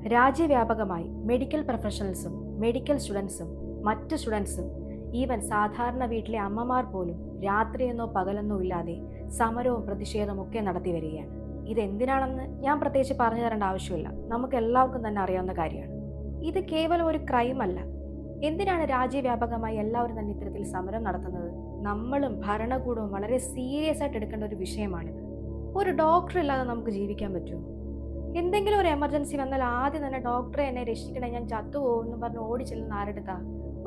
രാജ്യവ്യാപകമായി medical പ്രൊഫഷണൽസും medical സ്റ്റുഡൻസും മറ്റ് സ്റ്റുഡൻസും even സാധാരണ വീട്ടിലെ അമ്മമാർ പോലും രാത്രിയെന്നോ പകലെന്നോ ഇല്ലാതെ സമരവും പ്രതിഷേധവും ഒക്കെ നടത്തി വരികയാണ്. ഇതെന്തിനാണെന്ന് ഞാൻ പ്രത്യേകിച്ച് പറഞ്ഞു തരേണ്ട ആവശ്യമില്ല, നമുക്ക് എല്ലാവർക്കും തന്നെ അറിയാവുന്ന കാര്യമാണ്. ഇത് കേവലം ഒരു ക്രൈം അല്ല. എന്തിനാണ് രാജ്യവ്യാപകമായി എല്ലാവരും തന്നെ ഇത്തരത്തിൽ സമരം നടത്തുന്നത്? നമ്മളും ഭരണകൂടവും വളരെ സീരിയസ് ആയിട്ട് എടുക്കേണ്ട ഒരു വിഷയമാണിത്. ഒരു ഡോക്ടർ ഇല്ലാതെ നമുക്ക് ജീവിക്കാൻ പറ്റുമോ? എന്തെങ്കിലും ഒരു എമർജൻസി വന്നാൽ ആദ്യം തന്നെ ഡോക്ടറെ എന്നെ രക്ഷിക്കണേ, ഞാൻ ചത്തുപോകുമെന്ന് പറഞ്ഞ് ഓടി ചെല്ലുന്ന ആരെടുത്താ?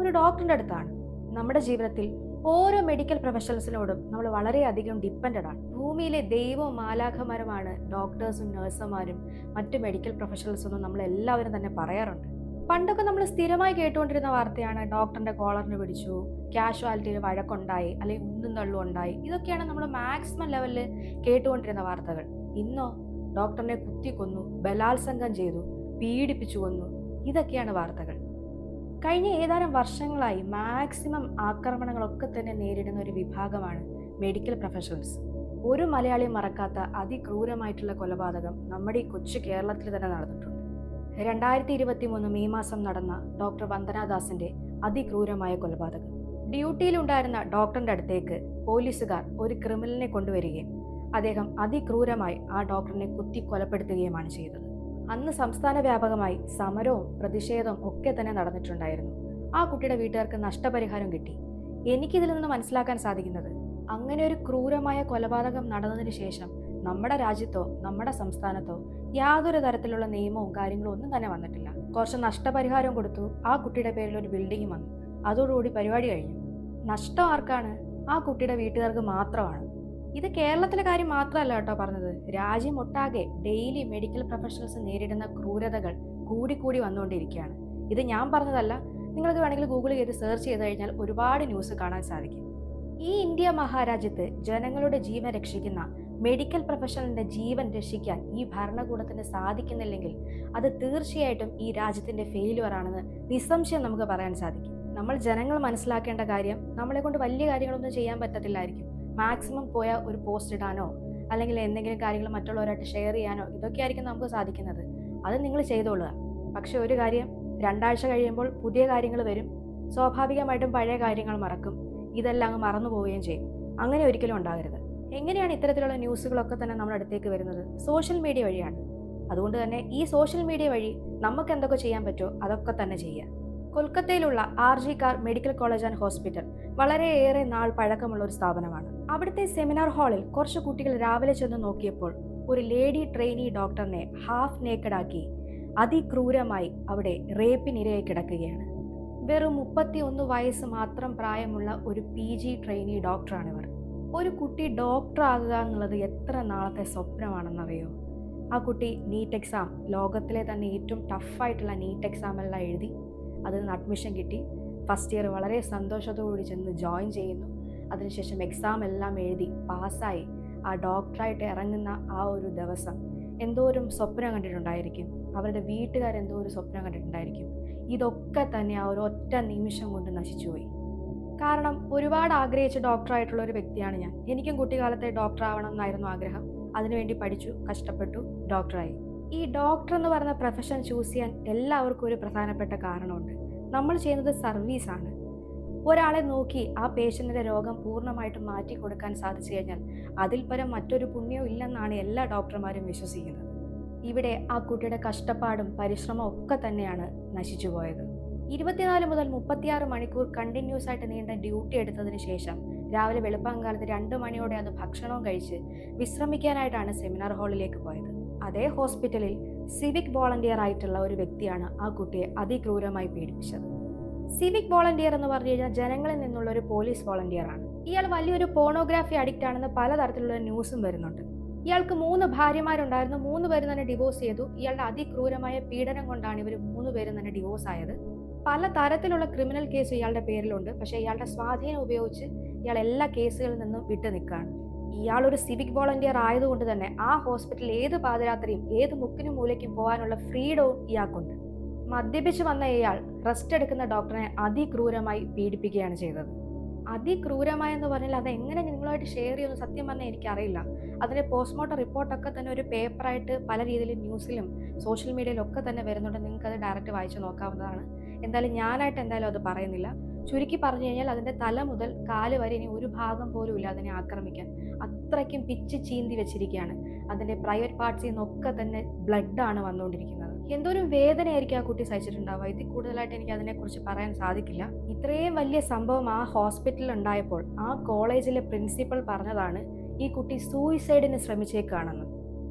ഒരു ഡോക്ടറിന്റെ അടുത്താണ്. നമ്മുടെ ജീവിതത്തിൽ ഓരോ മെഡിക്കൽ പ്രൊഫഷണൽസിനോടും നമ്മൾ വളരെയധികം ഡിപ്പെൻഡഡ് ആണ്. ഭൂമിയിലെ ദൈവവും മാലാഖമാരുമാണ് ഡോക്ടേഴ്സും നഴ്സുമാരും മറ്റു മെഡിക്കൽ പ്രൊഫഷണൽസും എന്ന് നമ്മൾ എല്ലാവരും തന്നെ പറയാറുണ്ട്. പണ്ടൊക്കെ നമ്മൾ സ്ഥിരമായി കേട്ടുകൊണ്ടിരുന്ന വാർത്തയാണ് ഡോക്ടറിന്റെ കോളറിന് പിടിച്ചു, കാഷ്വാലിറ്റിയിൽ വഴക്കുണ്ടായി, അല്ലെങ്കിൽ ഉന്തും തള്ളും ഉണ്ടായി. ഇതൊക്കെയാണ് നമ്മൾ മാക്സിമം ലെവലിൽ കേട്ടുകൊണ്ടിരുന്ന വാർത്തകൾ. ഇന്നോ ഡോക്ടറിനെ കുത്തിക്കൊന്നു, ബലാത്സംഗം ചെയ്തു, പീഡിപ്പിച്ചു കൊന്നു, ഇതൊക്കെയാണ് വാർത്തകൾ. കഴിഞ്ഞ ഏതാനും വർഷങ്ങളായി മാക്സിമം ആക്രമണങ്ങളൊക്കെ തന്നെ നേരിടുന്ന ഒരു വിഭാഗമാണ് മെഡിക്കൽ പ്രൊഫഷണൽസ്. ഒരു മലയാളിയും മറക്കാത്ത അതിക്രൂരമായിട്ടുള്ള കൊലപാതകം നമ്മുടെ ഈ കൊച്ചു കേരളത്തിൽ തന്നെ നടന്നിട്ടുണ്ട്. 2023 മെയ് മാസം നടന്ന ഡോക്ടർ വന്ദനാദാസിന്റെ അതിക്രൂരമായ കൊലപാതകം. ഡ്യൂട്ടിയിലുണ്ടായിരുന്ന ഡോക്ടറിന്റെ അടുത്തേക്ക് പോലീസുകാർ ഒരു ക്രിമിനലിനെ കൊണ്ടുവരികയും അദ്ദേഹം അതിക്രൂരമായി ആ ഡോക്ടറിനെ കുത്തി കൊലപ്പെടുത്തുകയുമാണ് ചെയ്തത്. അന്ന് സംസ്ഥാന വ്യാപകമായി സമരവും പ്രതിഷേധവും ഒക്കെ തന്നെ നടന്നിട്ടുണ്ടായിരുന്നു. ആ കുട്ടിയുടെ വീട്ടുകാർക്ക് നഷ്ടപരിഹാരം കിട്ടി. എനിക്കിതിൽ നിന്ന് മനസ്സിലാക്കാൻ സാധിക്കുന്നത്, അങ്ങനെ ഒരു ക്രൂരമായ കൊലപാതകം നടന്നതിന് ശേഷം നമ്മുടെ രാജ്യത്തോ നമ്മുടെ സംസ്ഥാനത്തോ യാതൊരു തരത്തിലുള്ള നിയമവും കാര്യങ്ങളും ഒന്നും തന്നെ വന്നിട്ടില്ല. കുറച്ച് നഷ്ടപരിഹാരം കൊടുത്തു, ആ കുട്ടിയുടെ പേരിൽ ഒരു ബിൽഡിംഗ് വന്നു, അതോടുകൂടി പരിപാടി കഴിഞ്ഞു. നഷ്ടം ആർക്കാണ്? ആ കുട്ടിയുടെ വീട്ടുകാർക്ക് മാത്രമാണ്. ഇത് കേരളത്തിലെ കാര്യം മാത്രമല്ല കേട്ടോ പറഞ്ഞത്. രാജ്യം ഒട്ടാകെ ഡെയിലി മെഡിക്കൽ പ്രൊഫഷണൽസ് നേരിടുന്ന ക്രൂരതകൾ കൂടി വന്നുകൊണ്ടിരിക്കുകയാണ്. ഇത് ഞാൻ പറഞ്ഞതല്ല, നിങ്ങൾക്ക് വേണമെങ്കിൽ ഗൂഗിൾ ചെയ്ത് സെർച്ച് ചെയ്ത് കഴിഞ്ഞാൽ ഒരുപാട് ന്യൂസ് കാണാൻ സാധിക്കും. ഈ ഇന്ത്യ മഹാരാജ്യത്ത് ജനങ്ങളുടെ ജീവൻ രക്ഷിക്കുന്ന മെഡിക്കൽ പ്രൊഫഷണലിന്റെ ജീവൻ രക്ഷിക്കാൻ ഈ ഭരണകൂടത്തിന് സാധിക്കുന്നില്ലെങ്കിൽ അത് തീർച്ചയായിട്ടും ഈ രാജ്യത്തിന്റെ ഫെയിലുവർ ആണെന്ന് നിസ്സംശയം നമുക്ക് പറയാൻ സാധിക്കും. നമ്മൾ ജനങ്ങൾ മനസ്സിലാക്കേണ്ട കാര്യം, നമ്മളെ കൊണ്ട് വലിയ കാര്യങ്ങളൊന്നും ചെയ്യാൻ പറ്റത്തില്ലായിരിക്കും. മാക്സിമം പോയ ഒരു പോസ്റ്റ് ഇടാനോ അല്ലെങ്കിൽ എന്തെങ്കിലും കാര്യങ്ങൾ മറ്റുള്ളവരായിട്ട് ഷെയർ ചെയ്യാനോ ഇതൊക്കെ ആയിരിക്കും നമുക്ക് സാധിക്കുന്നത്. അത് നിങ്ങൾ ചെയ്തോളുക. പക്ഷെ ഒരു കാര്യം, 2 ആഴ്ച കഴിയുമ്പോൾ പുതിയ കാര്യങ്ങൾ വരും. സ്വാഭാവികമായിട്ടും പഴയ കാര്യങ്ങൾ മറക്കും. ഇതെല്ലാം അങ്ങ് മറന്നു പോവുകയും ചെയ്യും. അങ്ങനെ ഒരിക്കലും ഉണ്ടാകരുത്. എങ്ങനെയാണ് ഇത്തരത്തിലുള്ള ന്യൂസുകളൊക്കെ തന്നെ നമ്മുടെ അടുത്തേക്ക് വരുന്നത്? സോഷ്യൽ മീഡിയ വഴിയാണ്. അതുകൊണ്ട് തന്നെ ഈ സോഷ്യൽ മീഡിയ വഴി നമുക്ക് എന്തൊക്കെ ചെയ്യാൻ പറ്റുമോ അതൊക്കെ തന്നെ ചെയ്യുക. കൊൽക്കത്തയിലുള്ള RG car medical college and hospital വളരെയേറെ നാൾ പഴക്കമുള്ള ഒരു സ്ഥാപനമാണ്. അവിടുത്തെ സെമിനാർ ഹാളിൽ കുറച്ച് കുട്ടികൾ രാവിലെ ചെന്ന് നോക്കിയപ്പോൾ ഒരു ലേഡി ട്രെയിനി ഡോക്ടറിനെ ഹാഫ് നേക്കഡ് ആക്കി അതിക്രൂരമായി അവിടെ റേപ്പിനിരയായി കിടക്കുകയാണ്. വെറും 31 വയസ്സ് മാത്രം പ്രായമുള്ള ഒരു PG ട്രെയിനി ഡോക്ടറാണിവർ. ഒരു കുട്ടി ഡോക്ടർ ആകുക എന്നുള്ളത് എത്ര നാളത്തെ സ്വപ്നമാണെന്നറിയോ? ആ കുട്ടി നീറ്റ് എക്സാം, ലോകത്തിലെ തന്നെ ഏറ്റവും ടഫായിട്ടുള്ള നീറ്റ് എക്സാം എല്ലാം എഴുതി അതിന് അഡ്മിഷൻ കിട്ടി. ഫസ്റ്റ് ഇയർ വളരെ സന്തോഷത്തോടുകൂടി ചെന്ന് ജോയിൻ ചെയ്യുന്നു. അതിനുശേഷം എക്സാം എല്ലാം എഴുതി പാസ്സായി ആ ഡോക്ടറായിട്ട് ഇറങ്ങുന്ന ആ ഒരു ദിവസം എന്തോരം സ്വപ്നം കണ്ടിട്ടുണ്ടായിരിക്കും. അവരുടെ വീട്ടുകാരെന്തോ ഒരു സ്വപ്നം കണ്ടിട്ടുണ്ടായിരിക്കും. ഇതൊക്കെ തന്നെ ആ ഒരു ഒറ്റ നിമിഷം കൊണ്ട് നശിച്ചുപോയി. കാരണം ഒരുപാട് ആഗ്രഹിച്ച ഡോക്ടറായിട്ടുള്ള ഒരു വ്യക്തിയാണ് ഞാൻ. എനിക്കും കുട്ടിക്കാലത്തെ ഡോക്ടർ ആവണം എന്നായിരുന്നു ആഗ്രഹം. അതിനുവേണ്ടി പഠിച്ചു, കഷ്ടപ്പെട്ടു, ഡോക്ടറായി. ഈ ഡോക്ടർ എന്ന് പറയുന്ന പ്രൊഫഷൻ ചൂസ് ചെയ്യാൻ എല്ലാവർക്കും ഒരു പ്രധാനപ്പെട്ട കാരണമുണ്ട്. നമ്മൾ ചെയ്യുന്നത് സർവീസാണ്. ഒരാളെ നോക്കി ആ പേഷ്യന്റിന്റെ രോഗം പൂർണ്ണമായിട്ടും മാറ്റി കൊടുക്കാൻ സാധിച്ചു കഴിഞ്ഞാൽ അതിൽ പരം മറ്റൊരു പുണ്യവും ഇല്ലെന്നാണ് എല്ലാ ഡോക്ടർമാരും വിശ്വസിക്കുന്നത്. ഇവിടെ ആ കുട്ടിയുടെ കഷ്ടപ്പാടും പരിശ്രമവും ഒക്കെ തന്നെയാണ് നശിച്ചു പോയത്. 24 മുതൽ 36 മണിക്കൂർ കണ്ടിന്യൂസ് ആയിട്ട് നീണ്ട ഡ്യൂട്ടി എടുത്തതിന് ശേഷം രാവിലെ വെളുപ്പാങ്കാലത്ത് 2 മണിയോടെ അത് ഭക്ഷണവും കഴിച്ച് വിശ്രമിക്കാനായിട്ടാണ് സെമിനാർ ഹാളിലേക്ക് പോയത്. അതേ ഹോസ്പിറ്റലിൽ സിവിക് വോളണ്ടിയർ ആയിട്ടുള്ള ഒരു വ്യക്തിയാണ് ആ കുട്ടിയെ അതിക്രൂരമായി പീഡിപ്പിച്ചത്. സിവിക് വോളണ്ടിയർ എന്ന് പറഞ്ഞു കഴിഞ്ഞാൽ ജനങ്ങളിൽ നിന്നുള്ള ഒരു പോലീസ് വോളണ്ടിയർ ആണ്. ഇയാൾ വലിയൊരു പോണോഗ്രാഫി അഡിക്റ്റ് ആണെന്ന് പലതരത്തിലുള്ള ന്യൂസും വരുന്നുണ്ട്. ഇയാൾക്ക് 3 ഭാര്യമാരുണ്ടായിരുന്നു. 3 പേരും തന്നെ ഡിവോഴ്സ് ചെയ്തു. ഇയാളുടെ അതിക്രൂരമായ പീഡനം കൊണ്ടാണ് ഇവർ 3 പേരും തന്നെ ഡിവോഴ്സ് ആയത്. പല തരത്തിലുള്ള ക്രിമിനൽ കേസ് ഇയാളുടെ പേരിലുണ്ട്. പക്ഷേ ഇയാളുടെ സ്വാധീനം ഉപയോഗിച്ച് ഇയാൾ എല്ലാ കേസുകളിൽ നിന്നും വിട്ടു നിൽക്കുകയാണ്. ഇയാൾ ഒരു സിവിക് വോളണ്ടിയർ ആയതുകൊണ്ട് തന്നെ ആ ഹോസ്പിറ്റലിൽ ഏത് പാതിരാത്രിയും ഏത് മുക്കിനും മൂലയ്ക്കും പോകാനുള്ള ഫ്രീഡവും ഇയാൾക്കുണ്ട്. മദ്യപിച്ച് വന്ന ഇയാൾ റെസ്റ്റ് എടുക്കുന്ന ഡോക്ടറെ അതിക്രൂരമായി പീഡിപ്പിക്കുകയാണ് ചെയ്തത്. അതിക്രൂരമായെന്ന് പറഞ്ഞാൽ അതെങ്ങനെ നിങ്ങളുമായിട്ട് ഷെയർ ചെയ്യുമെന്ന് സത്യം പറഞ്ഞാൽ എനിക്കറിയില്ല. അതിൻ്റെ പോസ്റ്റ്മോർട്ടം റിപ്പോർട്ടൊക്കെ തന്നെ ഒരു പേപ്പറായിട്ട് പല രീതിയിൽ ന്യൂസിലും സോഷ്യൽ മീഡിയയിലും ഒക്കെ തന്നെ വരുന്നുണ്ട്. നിങ്ങൾക്കത് ഡയറക്റ്റ് വായിച്ച് നോക്കാവുന്നതാണ്. എന്തായാലും ഞാനായിട്ട് എന്തായാലും അത് പറയുന്നില്ല. ചുരുക്കി പറഞ്ഞു കഴിഞ്ഞാൽ അതിൻ്റെ തല മുതൽ കാല് വരെ ഇനി ഒരു ഭാഗം പോലും ഇല്ല അതിനെ ആക്രമിക്കാൻ. അത്രയ്ക്കും പിച്ച് ചീന്തി വെച്ചിരിക്കുകയാണ്. അതിൻ്റെ പ്രൈവറ്റ് പാർട്സിൽ നിന്നൊക്കെ തന്നെ ബ്ലഡാണ് വന്നുകൊണ്ടിരിക്കുന്നത്. എന്തോരം വേദനയായിരിക്കും ആ കുട്ടി സഹിച്ചിട്ടുണ്ടാവുക. ഇതിൽ കൂടുതലായിട്ട് എനിക്ക് അതിനെക്കുറിച്ച് പറയാൻ സാധിക്കില്ല. ഇത്രയും വലിയ സംഭവം ആ ഹോസ്പിറ്റലിൽ ഉണ്ടായപ്പോൾ ആ കോളേജിലെ പ്രിൻസിപ്പൽ പറഞ്ഞതാണ് ഈ കുട്ടി സൂയിസൈഡിന് ശ്രമിച്ചേക്കാണെന്ന്.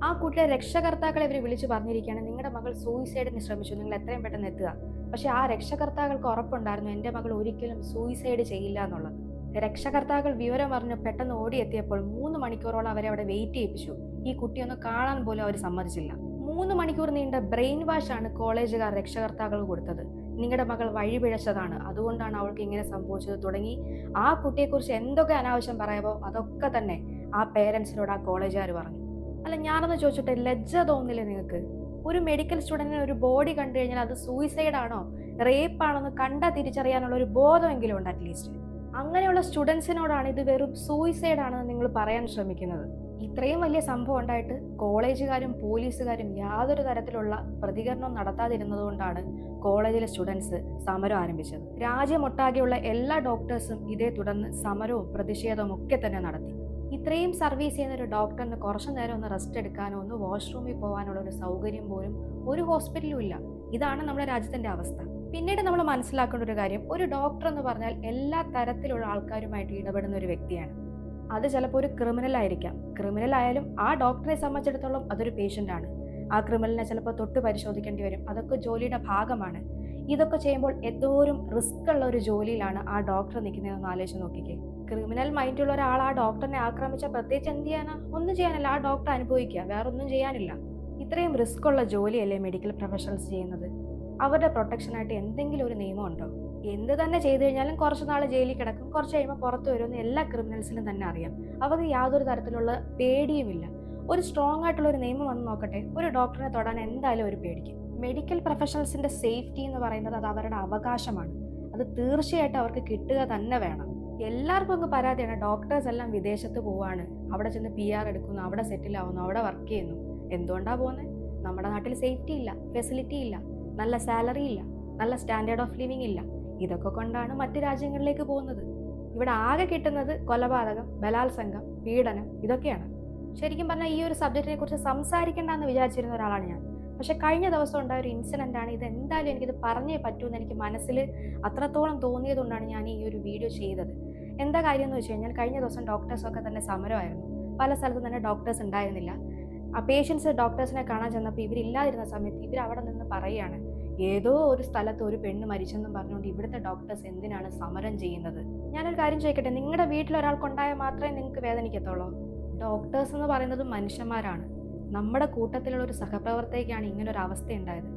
ആ കുട്ടിയുടെ രക്ഷകർത്താക്കളെ ഇവർ വിളിച്ചു പറഞ്ഞിരിക്കുകയാണ്, നിങ്ങളുടെ മകൾ സൂയിസൈഡിന് ശ്രമിച്ചു, നിങ്ങൾ എത്രയും പെട്ടെന്ന് എത്തുക. പക്ഷെ ആ രക്ഷകർത്താക്കൾക്ക് ഉറപ്പുണ്ടായിരുന്നു എൻ്റെ മകൾ ഒരിക്കലും സൂയിസൈഡ് ചെയ്യില്ല എന്നുള്ളത്. രക്ഷകർത്താക്കൾ വിവരം അറിഞ്ഞ് പെട്ടെന്ന് ഓടിയെത്തിയപ്പോൾ 3 മണിക്കൂറോളം അവരെ അവിടെ വെയിറ്റ് ചെയ്യിപ്പിച്ചു. ഈ കുട്ടിയൊന്ന് കാണാൻ പോലും അവർ സമ്മതിച്ചില്ല. 3 മണിക്കൂർ നീണ്ട ബ്രെയിൻ വാഷാണ് കോളേജുകാർ രക്ഷകർത്താക്കൾ കൊടുത്തത്. നിങ്ങളുടെ മകൾ വഴിപിഴച്ചതാണ്, അതുകൊണ്ടാണ് അവൾക്ക് ഇങ്ങനെ സംഭവിച്ചത് തുടങ്ങി ആ കുട്ടിയെക്കുറിച്ച് എന്തൊക്കെ അനാവശ്യം പറയാമോ അതൊക്കെ തന്നെ ആ പേരൻസിനോട് ആ കോളേജുകാർ പറഞ്ഞു. അല്ല, ഞാനൊന്ന് ചോദിച്ചോട്ടെ, ലജ്ജ തോന്നില്ലേ നിങ്ങൾക്ക്? ഒരു മെഡിക്കൽ സ്റ്റുഡന്റിന് ഒരു ബോഡി കണ്ടു കഴിഞ്ഞാൽ അത് സൂയിസൈഡ് ആണോ റേപ്പ് ആണോ എന്ന് കണ്ടാൽ തിരിച്ചറിയാനുള്ള ഒരു ബോധമെങ്കിലും ഉണ്ട് അറ്റ്ലീസ്റ്റ്. അങ്ങനെയുള്ള സ്റ്റുഡൻസിനോടാണ് ഇത് വെറും സൂയിസൈഡ് ആണെന്ന് നിങ്ങൾ പറയാൻ ശ്രമിക്കുന്നത്. ഇത്രയും വലിയ സംഭവം ഉണ്ടായിട്ട് കോളേജുകാരും പോലീസുകാരും യാതൊരു തരത്തിലുള്ള പ്രതികരണവും നടത്താതിരുന്നത് കൊണ്ടാണ് കോളേജിലെ സ്റ്റുഡൻസ് സമരം ആരംഭിച്ചത്. രാജ്യമൊട്ടാകെയുള്ള എല്ലാ ഡോക്ടേഴ്സും ഇതേ തുടർന്ന് സമരവും പ്രതിഷേധവും ഒക്കെ തന്നെ നടത്തി. ഇത്രയും സർവീസ് ചെയ്യുന്ന ഒരു ഡോക്ടറിന് കുറച്ചു നേരം ഒന്ന് റെസ്റ്റ് എടുക്കാനോ ഒന്ന് വാഷ്റൂമിൽ പോകാനുള്ള ഒരു സൗകര്യം പോലും ഒരു ഹോസ്പിറ്റലും ഇല്ല. ഇതാണ് നമ്മുടെ രാജ്യത്തിന്റെ അവസ്ഥ. പിന്നീട് നമ്മൾ മനസ്സിലാക്കേണ്ട ഒരു കാര്യം, ഒരു ഡോക്ടർ എന്ന് പറഞ്ഞാൽ എല്ലാ തരത്തിലുള്ള ആൾക്കാരുമായിട്ട് ഇടപെടുന്ന ഒരു വ്യക്തിയാണ്. അത് ചിലപ്പോൾ ഒരു ക്രിമിനൽ ആയിരിക്കാം. ക്രിമിനൽ ആയാലും ആ ഡോക്ടറെ സംബന്ധിച്ചിടത്തോളം അതൊരു പേഷ്യൻ്റ് ആണ്. ആ ക്രിമിനലിനെ ചിലപ്പോൾ തൊട്ട് പരിശോധിക്കേണ്ടി വരും. അതൊക്കെ ജോലിയുടെ ഭാഗമാണ്. ഇതൊക്കെ ചെയ്യുമ്പോൾ എന്തോരം റിസ്ക് ഉള്ള ഒരു ജോലിയിലാണ് ആ ഡോക്ടർ നിൽക്കുന്നതെന്ന് ആലോചിച്ച് നോക്കിക്കേ. ക്രിമിനൽ മൈൻഡുള്ള ഒരാൾ ആ ഡോക്ടറിനെ ആക്രമിച്ചാൽ പ്രത്യേകിച്ച് എന്ത് ചെയ്യാനാ? ഒന്നും ചെയ്യാനല്ല, ആ ഡോക്ടർ അനുഭവിക്കുക, വേറെ ഒന്നും ചെയ്യാനില്ല. ഇത്രയും റിസ്ക് ഉള്ള ജോലിയല്ലേ മെഡിക്കൽ പ്രൊഫഷണൽസ് ചെയ്യുന്നത്? അവരുടെ പ്രൊട്ടക്ഷനായിട്ട് എന്തെങ്കിലും ഒരു നിയമം ഉണ്ടോ? എന്ത് തന്നെ ചെയ്തു കഴിഞ്ഞാലും കുറച്ച് നാൾ ജയിലിൽ കിടക്കും, കുറച്ച് കഴിയുമ്പോൾ പുറത്തു വരുമെന്ന് എല്ലാ ക്രിമിനൽസിനും തന്നെ അറിയാം. അവർക്ക് യാതൊരു തരത്തിലുള്ള പേടിയുമില്ല. ഒരു സ്ട്രോങ് ആയിട്ടുള്ള ഒരു നിയമം വന്ന് നോക്കട്ടെ, ഒരു ഡോക്ടറിനെ തൊടാൻ എന്തായാലും ഒരു പേടിക്കും. മെഡിക്കൽ പ്രൊഫഷണൽസിന്റെ സേഫ്റ്റി എന്ന് പറയുന്നത് അത് അവരുടെ അവകാശമാണ്. അത് തീർച്ചയായിട്ടും അവർക്ക് കിട്ടുക തന്നെ വേണം. എല്ലാവർക്കും അങ്ങ് പരാതിയാണ്, ഡോക്ടേഴ്സ് എല്ലാം വിദേശത്ത് പോവാണ്, അവിടെ ചെന്ന് PR എടുക്കുന്നു, അവിടെ സെറ്റിൽ ആവുന്നു, അവിടെ വർക്ക് ചെയ്യുന്നു. എന്തുകൊണ്ടാണ് പോകുന്നത്? നമ്മുടെ നാട്ടിൽ സേഫ്റ്റി ഇല്ല, ഫെസിലിറ്റി ഇല്ല, നല്ല സാലറി ഇല്ല, നല്ല സ്റ്റാൻഡേർഡ് ഓഫ് ലിവിങ് ഇല്ല. ഇതൊക്കെ കൊണ്ടാണ് മറ്റ് രാജ്യങ്ങളിലേക്ക് പോകുന്നത്. ഇവിടെ ആകെ കിട്ടുന്നത് കൊലപാതകം, ബലാത്സംഗം, പീഡനം, ഇതൊക്കെയാണ്. ശരിക്കും പറഞ്ഞാൽ ഈ ഒരു സബ്ജക്റ്റിനെ കുറിച്ച് സംസാരിക്കേണ്ടെന്ന് വിചാരിച്ചിരുന്ന ഒരാളാണ് ഞാൻ. പക്ഷെ കഴിഞ്ഞ ദിവസം ഉണ്ടായ ഒരു ഇൻസിഡൻ്റ് ആണ്. ഇത് എന്തായാലും എനിക്കിത് പറഞ്ഞേ പറ്റൂന്ന് എനിക്ക് മനസ്സിൽ അത്രത്തോളം തോന്നിയതുകൊണ്ടാണ് ഞാൻ ഈ ഒരു വീഡിയോ ചെയ്തത്. എന്താ കാര്യം എന്ന് വെച്ച് കഴിഞ്ഞാൽ, കഴിഞ്ഞ ദിവസം ഡോക്ടേഴ്സൊക്കെ തന്നെ സമരമായിരുന്നു. പല സ്ഥലത്തും തന്നെ ഡോക്ടേഴ്സ് ഉണ്ടായിരുന്നില്ല. ആ പേഷ്യൻസ് ഡോക്ടേഴ്സിനെ കാണാൻ ചെന്നപ്പോൾ ഇവരില്ലാതിരുന്ന സമയത്ത് ഇവർ അവിടെ നിന്ന് പറയുകയാണ്, ഏതോ ഒരു സ്ഥലത്ത് ഒരു പെണ്ണ് മരിച്ചെന്നും പറഞ്ഞുകൊണ്ട് ഇവിടുത്തെ ഡോക്ടേഴ്സ് എന്തിനാണ് സമരം ചെയ്യുന്നത്? ഞാനൊരു കാര്യം ചോദിക്കട്ടെ, നിങ്ങളുടെ വീട്ടിൽ ഒരാൾക്കുണ്ടായാൽ മാത്രമേ നിങ്ങൾക്ക് വേദനിക്കത്തുള്ളൂ? ഡോക്ടേഴ്സ് എന്ന് പറയുന്നത് മനുഷ്യന്മാരാണ്. നമ്മുടെ കൂട്ടത്തിലുള്ള ഒരു സഹപ്രവർത്തകയ്ക്കാണ് ഇങ്ങനൊരു അവസ്ഥ ഉണ്ടായത്.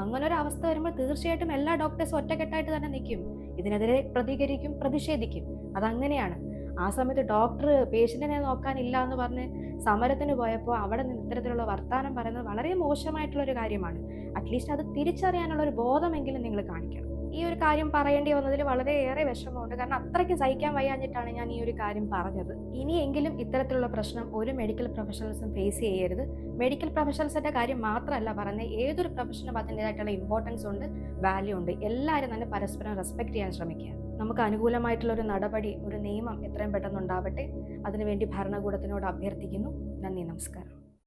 അങ്ങനൊരു അവസ്ഥ വരുമ്പോൾ തീർച്ചയായിട്ടും എല്ലാ ഡോക്ടേഴ്സും ഒറ്റക്കെട്ടായിട്ട് തന്നെ നിൽക്കും, ഇതിനെതിരെ പ്രതികരിക്കും, പ്രതിഷേധിക്കും. അതങ്ങനെയാണ്. ആ സമയത്ത് ഡോക്ടർ പേഷ്യൻറ്റിനെ നോക്കാനില്ല എന്ന് പറഞ്ഞ് സമരത്തിന് പോയപ്പോൾ അവിടെ നിന്ന് ഇത്തരത്തിലുള്ള വർത്തമാനം പറയുന്നത് വളരെ മോശമായിട്ടുള്ളൊരു കാര്യമാണ്. അറ്റ്ലീസ്റ്റ് അത് തിരിച്ചറിയാനുള്ള ഒരു ബോധമെങ്കിലും നിങ്ങൾ കാണിക്കണം. ഈ ഒരു കാര്യം പറയേണ്ടി വന്നതിൽ വളരെയേറെ വിഷമമുണ്ട്. കാരണം അത്രയ്ക്ക് സഹിക്കാൻ വയ്യാഞ്ഞിട്ടാണ് ഞാൻ ഈ ഒരു കാര്യം പറഞ്ഞത്. ഇനിയെങ്കിലും ഇത്തരത്തിലുള്ള പ്രശ്നം ഒരു മെഡിക്കൽ പ്രൊഫഷണൽസും ഫേസ് ചെയ്യരുത്. മെഡിക്കൽ പ്രൊഫഷണൽസിൻ്റെ കാര്യം മാത്രമല്ല പറഞ്ഞത്, ഏതൊരു പ്രൊഫഷനും അതിൻ്റെതായിട്ടുള്ള ഇമ്പോർട്ടൻസ് ഉണ്ട്, വാല്യൂ ഉണ്ട്. എല്ലാവരും തന്നെ പരസ്പരം റെസ്പെക്ട് ചെയ്യാൻ ശ്രമിക്കുക. നമുക്ക് അനുകൂലമായിട്ടുള്ള ഒരു നടപടി, ഒരു നിയമം എത്രയും പെട്ടെന്ന് ഉണ്ടാവട്ടെ. അതിനുവേണ്ടി ഭരണകൂടത്തിനോട് അഭ്യർത്ഥിക്കുന്നു. നന്ദി, നമസ്കാരം.